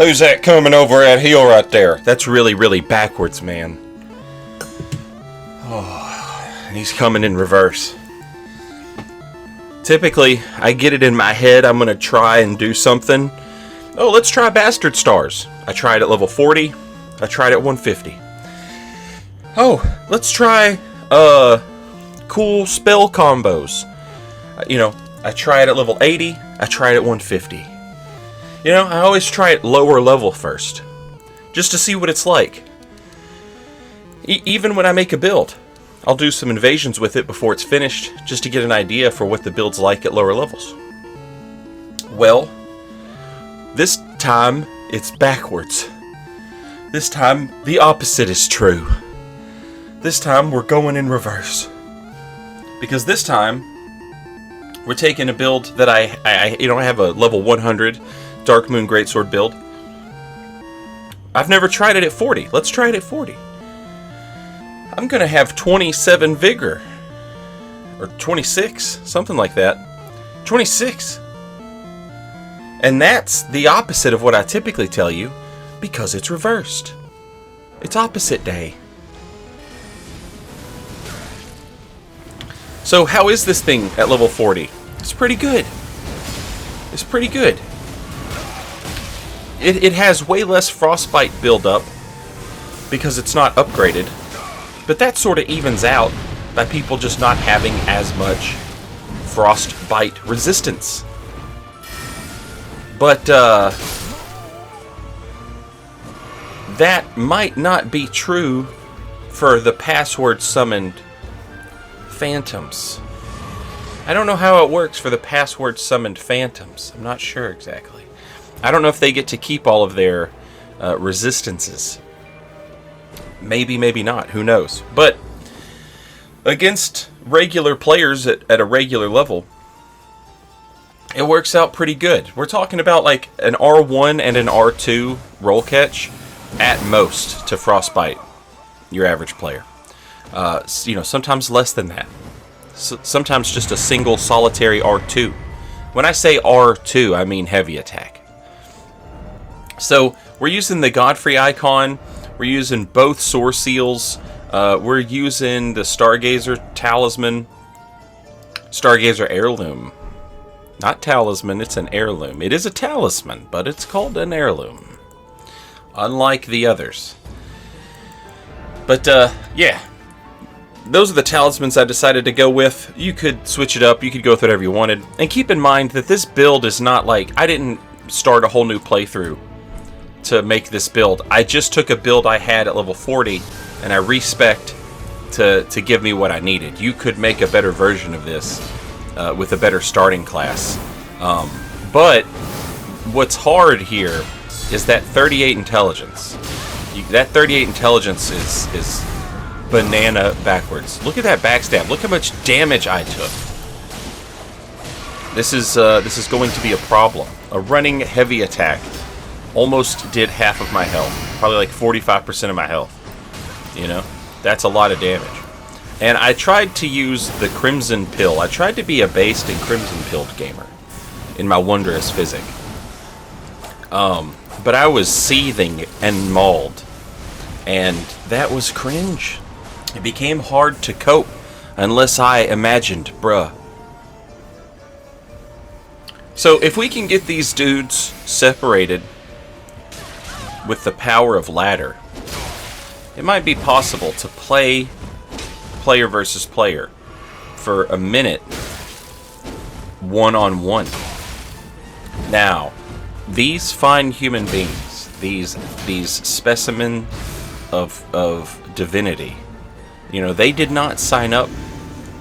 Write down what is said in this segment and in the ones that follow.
Who's that coming over that hill right there? That's really, really backwards, man. Oh, and he's coming in reverse. Typically, I get it in my head I'm going to try and do something. Oh, let's try Bastard Stars. I tried at level 40. I tried at 150. Oh, let's try cool spell combos. I tried at level 80. I tried at 150. I always try at lower level first, just to see what it's like. Even when I make a build, I'll do some invasions with it before it's finished, just to get an idea for what the build's like at lower levels. Well, this time it's backwards. This time the opposite is true. This time we're going in reverse. Because this time we're taking a build that I have a level 100 Darkmoon Greatsword build. I've never tried it at 40. Let's try it at 40. I'm going to have 27 vigor. Or 26. Something like that. 26. And that's the opposite of what I typically tell you, because it's reversed. It's opposite day. So how is this thing at level 40? It's pretty good. It's pretty good. It has way less frostbite buildup because it's not upgraded, but that sort of evens out by people just not having as much frostbite resistance. But that might not be true for the password summoned phantoms. I don't know how it works for the password summoned phantoms. I'm not sure exactly. I don't know if they get to keep all of their resistances. Maybe, maybe not. Who knows? But against regular players at a regular level, it works out pretty good. We're talking about like an R1 and an R2 roll catch at most to frostbite your average player. Sometimes less than that. Sometimes just a single solitary R2. When I say R2, I mean heavy attack. So we're using the Godfrey icon. We're using both Soar Seals. We're using the Stargazer Talisman. Stargazer Heirloom. Not Talisman, it's an heirloom. It is a talisman, but it's called an heirloom. Unlike the others. But, yeah. Those are the talismans I decided to go with. You could switch it up. You could go with whatever you wanted. And keep in mind that this build is not like... I didn't start a whole new playthrough to make this build. I just took a build I had at level 40 and I respect to give me what I needed. You could make a better version of this with a better starting class. But what's hard here is that 38 intelligence. That 38 intelligence is banana backwards. Look at that backstab. Look how much damage I took. This is going to be a problem. A running heavy attack almost did half of my health. Probably like 45% of my health. That's a lot of damage. And I tried to use the Crimson Pill. I tried to be a based and Crimson Pilled gamer in my Wondrous Physic. But I was seething and mauled. And that was cringe. It became hard to cope unless I imagined, bruh. So if we can get these dudes separated with the power of ladder, it might be possible to play player versus player for a minute one-on-one. Now, these fine human beings, these specimen of divinity, they did not sign up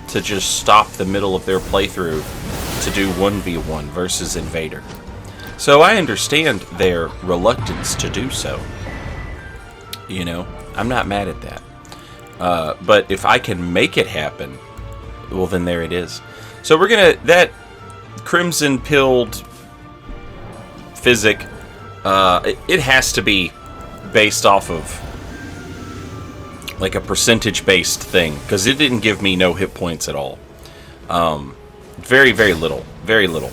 to just stop the middle of their playthrough to do 1v1 versus Invader. So I understand their reluctance to do so. I'm not mad at that. But if I can make it happen, well then there it is. So we're gonna, that Crimson Pilled Physic, it has to be based off of like a percentage based thing, because it didn't give me no hit points at all. Very, very little. Very little.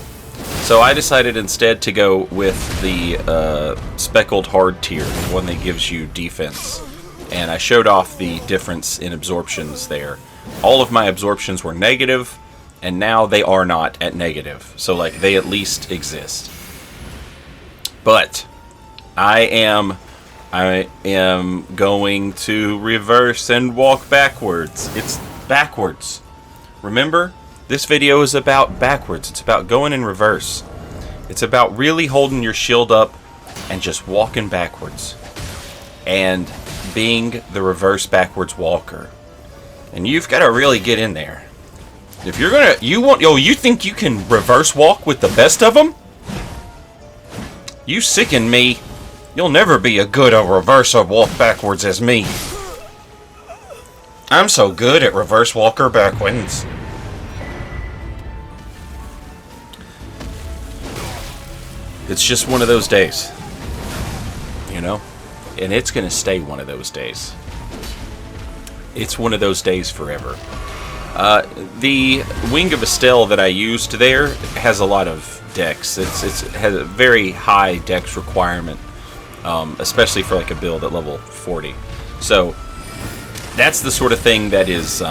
So I decided instead to go with the speckled hard tier, the one that gives you defense. And I showed off the difference in absorptions there. All of my absorptions were negative, and now they are not at negative. So, like, they at least exist. But I am going to reverse and walk backwards. It's backwards. Remember? This video is about backwards. It's about going in reverse. It's about really holding your shield up and just walking backwards. And being the reverse backwards walker. And you've got to really get in there. If you're gonna, you think you can reverse walk with the best of them? You sicken me. You'll never be as good a reverse or walk backwards as me. I'm so good at reverse walker backwards. It's just one of those days, you know? And it's going to stay one of those days. It's one of those days forever. The Wing of Estelle that I used there has a lot of dex. It has a very high dex requirement, especially for like a build at level 40. So that's the sort of thing that is,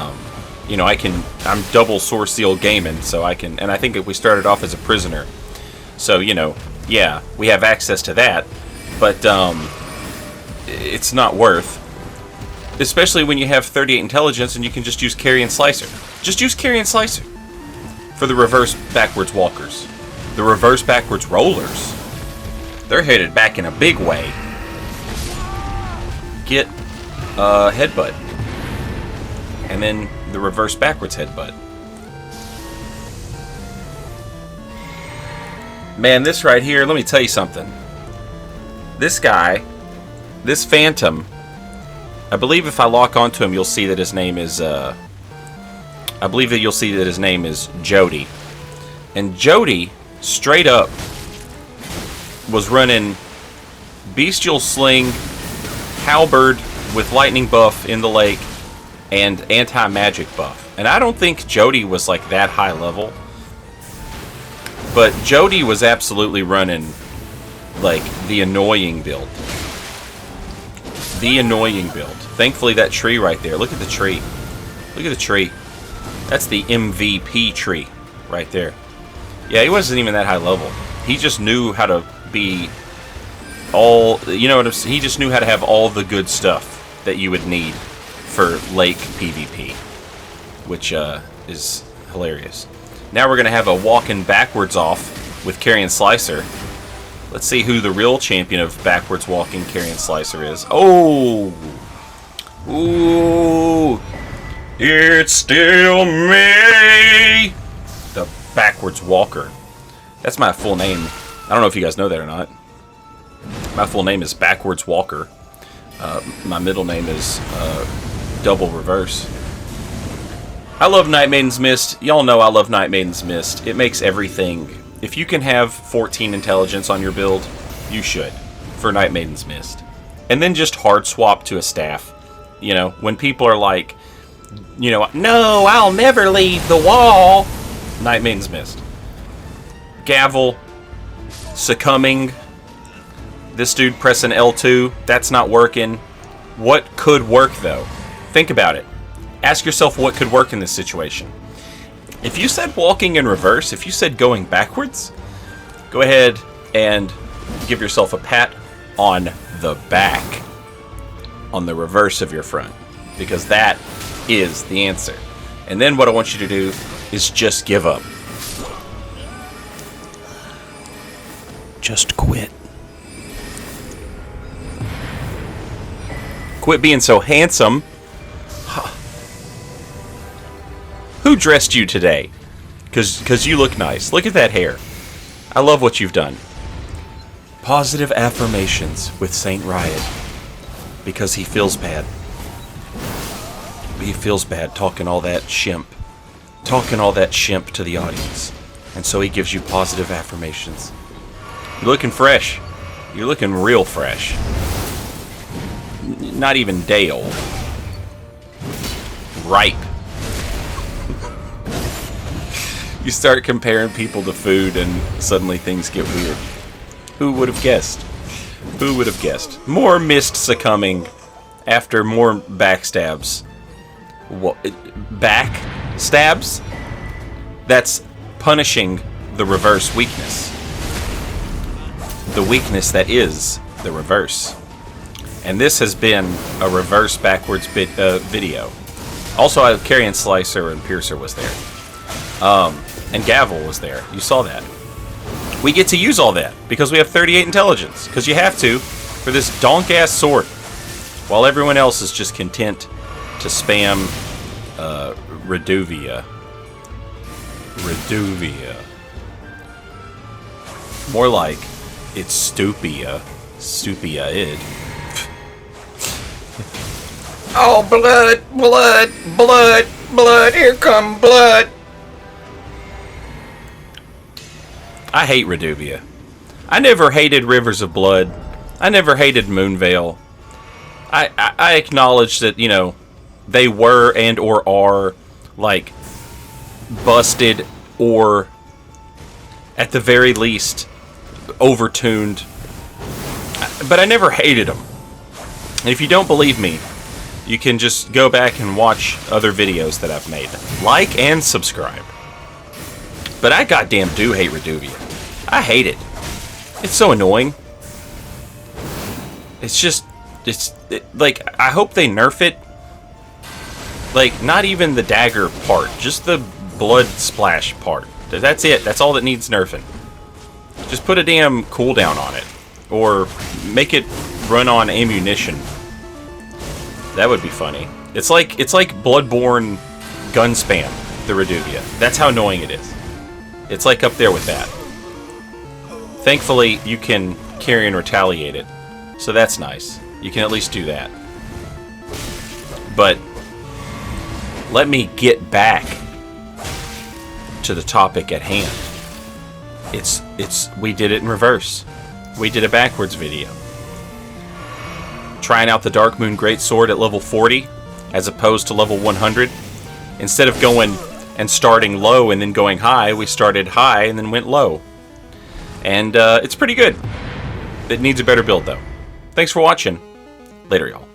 you know, I'm double Source Seal gaming, so I can, and I think if we started off as a prisoner, so, you know, yeah, we have access to that, but it's not worth, especially when you have 38 intelligence and you can just use Carrion Slicer. Just use Carrion Slicer for the reverse backwards walkers. The reverse backwards rollers, they're headed back in a big way. Get headbutt, and then the reverse backwards headbutt. Man, this right here, let me tell you something. This guy, this Phantom, I believe if I lock onto him, you'll see that his name is, Jody. And Jody, straight up, was running Bestial Sling, Halberd with Lightning buff in the lake, and Anti-Magic buff. And I don't think Jody was like that high level. But Jody was absolutely running, like, the annoying build. The annoying build. Thankfully, that tree right there. Look at the tree. Look at the tree. That's the MVP tree right there. Yeah, he wasn't even that high level. He just knew how to be all, you know what I'm saying? He just knew how to have all the good stuff that you would need for lake PvP, which is hilarious. Now we're going to have a walking backwards off with Carrion Slicer. Let's see who the real champion of backwards walking Carrion Slicer is. Oh! Ooh! It's still me! The backwards walker. That's my full name. I don't know if you guys know that or not. My full name is Backwards Walker. My middle name is Double Reverse. I love Night Maiden's Mist. Y'all know I love Night Maiden's Mist. It makes everything. If you can have 14 intelligence on your build, you should for Night Maiden's Mist. And then just hard swap to a staff. You know, when people are like, you know, no, I'll never leave the wall. Night Maiden's Mist. Gavel. Succumbing. This dude pressing L2. That's not working. What could work, though? Think about it. Ask yourself what could work in this situation. If you said walking in reverse, if you said going backwards, go ahead and give yourself a pat on the back, on the reverse of your front, because that is the answer. And then what I want you to do is just give up. Just quit. Quit being so handsome. Who dressed you today? Because you look nice. Look at that hair. I love what you've done. Positive affirmations with Saint Riot. Because he feels bad. He feels bad talking all that shimp. Talking all that shimp to the audience. And so he gives you positive affirmations. You're looking fresh. You're looking real fresh. Not even day old. Ripe. You start comparing people to food and suddenly things get weird. Who would have guessed? Who would have guessed? More mist succumbing after more backstabs. What? Backstabs? That's punishing the reverse weakness. The weakness that is the reverse. And this has been a reverse backwards video. Also, Carrion Slicer and Piercer was there. And Gavel was there. You saw that. We get to use all that because we have 38 intelligence. Because you have to for this donk-ass sword. While everyone else is just content to spam Reduvia. Reduvia. More like it's Stupia. Stupia-id. Oh, blood, blood, blood, blood, here come blood. I hate Reduvia. I never hated Rivers of Blood. I never hated Moonveil. I acknowledge that, you know, they were and or are, like, busted or, at the very least, overtuned. But I never hated them. And if you don't believe me, you can just go back and watch other videos that I've made. Like and subscribe. But I goddamn do hate Reduvia. I hate it. It's so annoying. It's just... like, I hope they nerf it. Like, not even the dagger part. Just the blood splash part. That's it. That's all that needs nerfing. Just put a damn cooldown on it. Or make it run on ammunition. That would be funny. It's like Bloodborne gun spam, the Reduvia. That's how annoying it is. It's like up there with that. Thankfully, you can carry and retaliate it. So that's nice. You can at least do that. But let me get back to the topic at hand. We did it in reverse. We did a backwards video. Trying out the Darkmoon Greatsword at level 40 as opposed to level 100. Instead of going and starting low and then going high, we started high and then went low. And it's pretty good. It needs a better build though. Thanks for watching. Later, y'all.